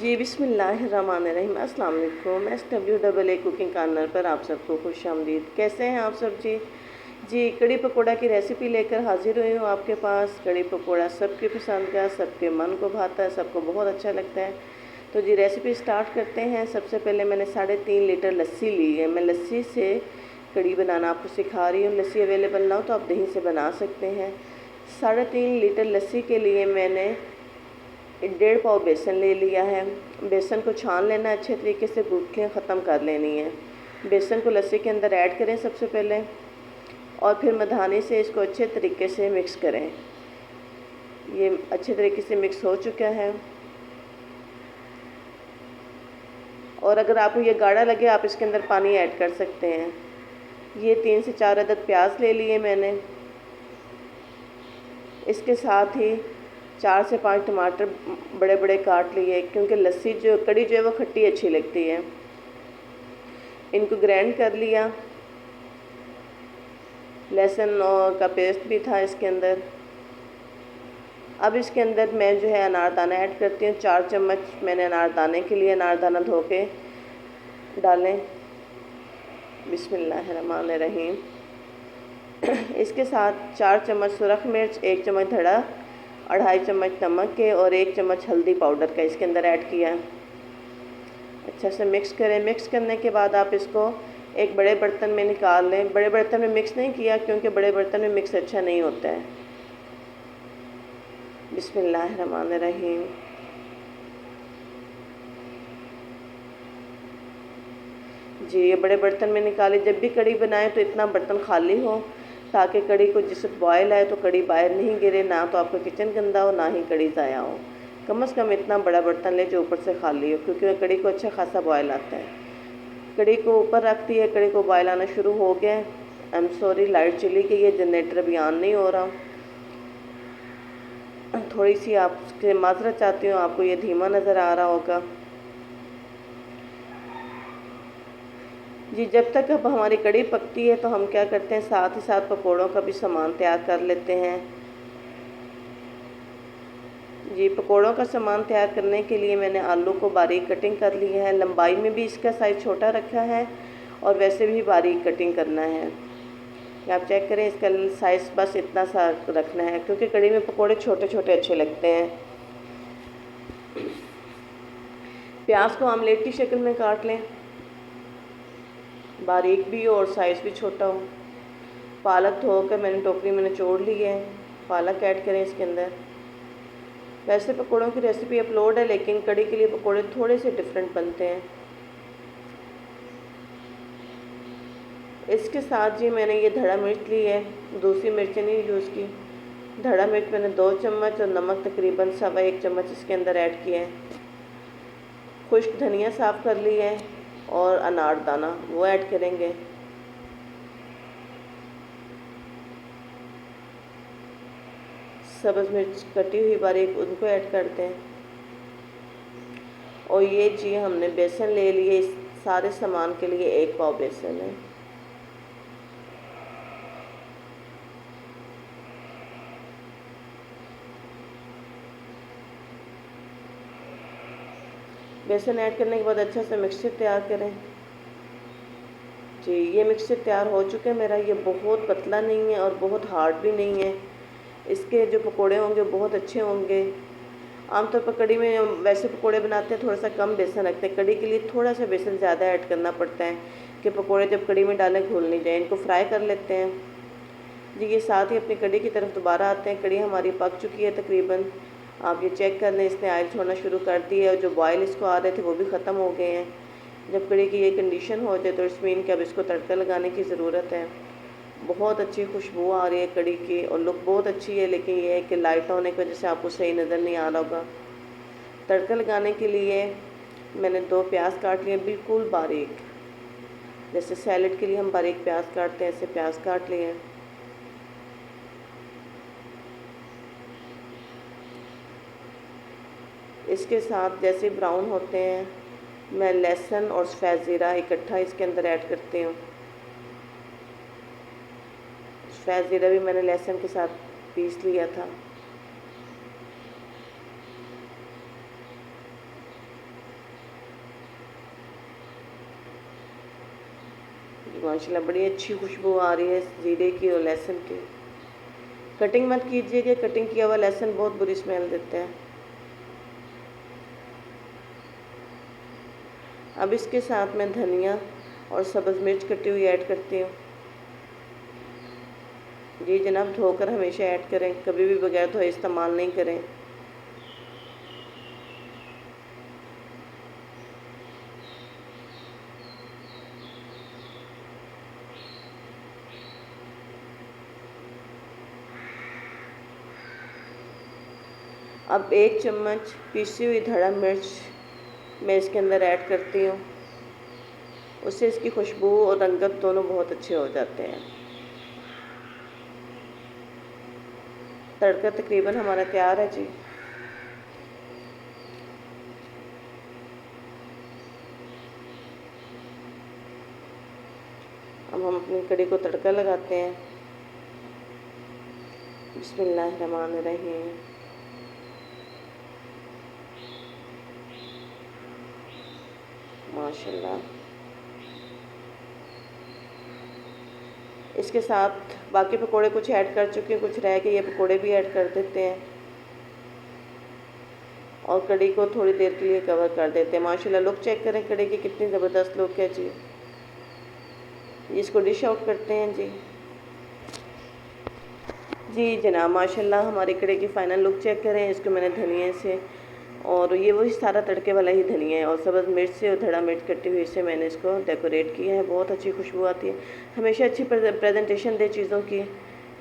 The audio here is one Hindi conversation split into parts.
जी बिस्मिल्लाहिर्रहमानिर्रहीम। अस्सलाम वालेकुम। SWAA कुकिंग कॉर्नर पर आप सबको खुशामदीद। कैसे हैं आप सब जी? जी कड़ी पकोड़ा की रेसिपी लेकर हाजिर हुई हूँ आपके पास। कड़ी पकोड़ा सबके पसंद का, सबके मन को भाता है, सबको बहुत अच्छा लगता है। तो जी रेसिपी स्टार्ट करते हैं। सबसे पहले मैंने 3.5 लीटर लस्सी ली है। मैं लस्सी से कड़ी बनाना आपको सिखा रही हूँ। लस्सी अवेलेबल ना हो तो आप दही से बना सकते हैं। 3.5 लीटर लस्सी के लिए मैंने 1.5 पाव बेसन ले लिया है। बेसन को छान लेना है, अच्छे तरीके से गुठलियाँ ख़त्म कर लेनी है। बेसन को लस्सी के अंदर ऐड करें सबसे पहले, और फिर मधानी से इसको अच्छे तरीके से मिक्स करें। ये अच्छे तरीके से मिक्स हो चुका है। और अगर आपको ये गाढ़ा लगे आप इसके अंदर पानी ऐड कर सकते हैं। ये 3 से 4 अदद प्याज ले लिए मैंने। इसके साथ ही 4 से 5 टमाटर बड़े बड़े काट लिए, क्योंकि लस्सी जो कड़ी जो है वो खट्टी अच्छी लगती है। इनको ग्राइंड कर लिया। लहसुन का पेस्ट भी था इसके अंदर। अब इसके अंदर मैं जो है अनारदाना ऐड करती हूँ। 4 चम्मच मैंने अनारदाने के लिए अनारदाना धो के डालें। बिस्मिल्लाहिर्रहमानिर्रहीम। इसके साथ 4 चम्मच सुरख मिर्च, 1 चम्मच धड़ा, 2.5 चम्मच नमक के और 1 चम्मच हल्दी पाउडर का इसके अंदर ऐड किया। अच्छा से मिक्स करें। मिक्स करने के बाद आप इसको एक बड़े बर्तन में निकाल लें। बड़े बर्तन में मिक्स नहीं किया क्योंकि बड़े बर्तन में मिक्स अच्छा नहीं होता है। बिस्मिल्लाहिर्रहमानिर्रहीम। जी ये बड़े बर्तन में निकाले। जब भी कड़ी बनाएं तो इतना बर्तन खाली हो ताकि कड़ी को जिस बॉयल आए तो कड़ी बाहर नहीं गिरे, ना तो आपका किचन गंदा हो ना ही कड़ी ज़ाया हो। कम से कम इतना बड़ा बर्तन ले जो ऊपर से खाली हो, क्योंकि कड़ी को अच्छा खासा बॉयल आता है। कड़ी को ऊपर रखती है। कड़ी को बॉयल आना शुरू हो गया। आई एम सॉरी, लाइट चली गई है, जनरेटर अभी ऑन नहीं हो रहा। थोड़ी सी आपसे माजरत चाहती हूँ, आपको ये धीमा नज़र आ रहा होगा। जी जब तक अब हमारी कड़ी पकती है तो हम क्या करते हैं, साथ ही साथ पकौड़ों का भी सामान तैयार कर लेते हैं। जी पकौड़ों का सामान तैयार करने के लिए मैंने आलू को बारीक कटिंग कर लिया है। लंबाई में भी इसका साइज़ छोटा रखा है और वैसे भी बारीक कटिंग करना है। आप चेक करें, इसका साइज़ बस इतना सा रखना है, क्योंकि कड़ी में पकौड़े छोटे छोटे अच्छे लगते हैं। प्याज को आमलेट की शक्ल में काट लें, बारीक भी हो और साइज़ भी छोटा हो। पालक धोकर मैंने टोकरी में निचोड़ ली है। पालक ऐड करें इसके अंदर। वैसे पकौड़ों की रेसिपी अपलोड है, लेकिन कड़ी के लिए पकौड़े थोड़े से डिफरेंट बनते हैं। इसके साथ जी मैंने ये धड़ा मिर्च ली है, दूसरी मिर्चें नहीं यूज़ की। धड़ा मिर्च मैंने 2 चम्मच और नमक तकरीबन 1.25 चम्मच इसके अंदर ऐड किया है। खुश्क धनिया साफ़ कर ली है और अनारदाना वो ऐड करेंगे। सब्ज़ मिर्च कटी हुई बारीक उनको ऐड करते हैं। और ये जी हमने बेसन ले लिए। इस सारे सामान के लिए 1 पाव बेसन है। बेसन ऐड करने के बाद अच्छा से मिक्सचर तैयार करें। जी ये मिक्सचर तैयार हो चुका है मेरा। ये बहुत पतला नहीं है और बहुत हार्ड भी नहीं है। इसके जो पकोड़े होंगे बहुत अच्छे होंगे। आमतौर पर कड़ी में वैसे पकोड़े बनाते हैं थोड़ा सा कम बेसन रखते हैं। कड़ी के लिए थोड़ा सा बेसन ज़्यादा ऐड करना पड़ता है कि पकोड़े जब कड़ी में डालें घुल नहीं जाए। इनको फ्राई कर लेते हैं। जी ये साथ ही अपनी कड़ी की तरफ दोबारा आते हैं। कड़ी हमारी पक चुकी है तकरीबन। आप ये चेक कर लें, इसने ऑयल छोड़ना शुरू कर दी है और जो बॉयल इसको आ रहे थे वो भी ख़त्म हो गए हैं। जब कड़ी की ये कंडीशन हो जाए तो इट्स मीन कि अब इसको तड़का लगाने की ज़रूरत है। बहुत अच्छी खुशबू आ रही है कड़ी की और लुक बहुत अच्छी है, लेकिन ये है कि लाइट होने की वजह से आपको सही नज़र नहीं आ रहा होगा। तड़का लगाने के लिए मैंने 2 प्याज काट लिए बिल्कुल बारीक, जैसे सैलेड के लिए हम बारीक प्याज काटते हैं ऐसे प्याज काट लिए। इसके साथ जैसे ब्राउन होते हैं मैं लहसुन और सफ़ेद ज़ीरा इकट्ठा इसके अंदर ऐड करती हूँ। सफ़ेद ज़ीरा भी मैंने लहसुन के साथ पीस लिया था। माशाल्लाह बड़ी अच्छी खुशबू आ रही है ज़ीरे की और लहसुन की। कटिंग मत कीजिएगा, कटिंग किया हुआ लहसुन बहुत बुरी स्मेल देता है। अब इसके साथ मैं धनिया और सब्ज़ मिर्च कटी हुई ऐड करती हूँ। जी जनाब, धोकर हमेशा ऐड करें, कभी भी बगैर धोए इस्तेमाल नहीं करें। अब 1 चम्मच पीसी हुई धड़ा मिर्च मैं इसके अंदर ऐड करती हूँ। उससे इसकी खुशबू और रंगत दोनों बहुत अच्छे हो जाते हैं। तड़का तकरीबन हमारा तैयार है जी। अब हम अपनी कड़ी को तड़का लगाते हैं। बिस्मिल्लाहिर्रहमानिर्रहीम। माशाल्लाह। इसके साथ बाकी पकोड़े कुछ ऐड कर चुके हैं, कुछ रह गए, ये पकोड़े भी ऐड कर देते हैं और कड़ी को थोड़ी देर के लिए कवर कर देते हैं। माशाल्लाह लुक चेक करें कड़ी की, कितनी ज़बरदस्त लुक है जी। इसको डिश आउट करते हैं जी। जी जनाब, माशाल्लाह हमारी कड़ी की फ़ाइनल लुक चेक करें। इसको मैंने धनिया से, और ये वही सारा तड़के वाला ही धनिया है, और सब्ज़ मिर्च से और धड़ा मिर्च कटी हुई से मैंने इसको डेकोरेट किया है। बहुत अच्छी खुशबू आती है। हमेशा अच्छी प्रेजेंटेशन दे चीज़ों की,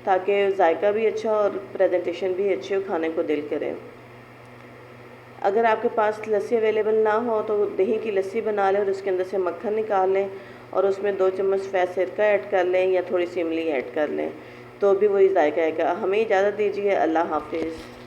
ताकि जायका भी अच्छा और प्रेजेंटेशन भी अच्छी हो, खाने को दिल करे। अगर आपके पास लस्सी अवेलेबल ना हो तो दही की लस्सी बना लें और उसके अंदर से मक्खन निकाल लें और उसमें 2 चम्मच फैट सिरका ऐड कर लें या थोड़ी सी इमली ऐड कर लें, तो भी वही जायका आएगा। हमें इजाज़त दीजिए। अल्लाह हाफिज़।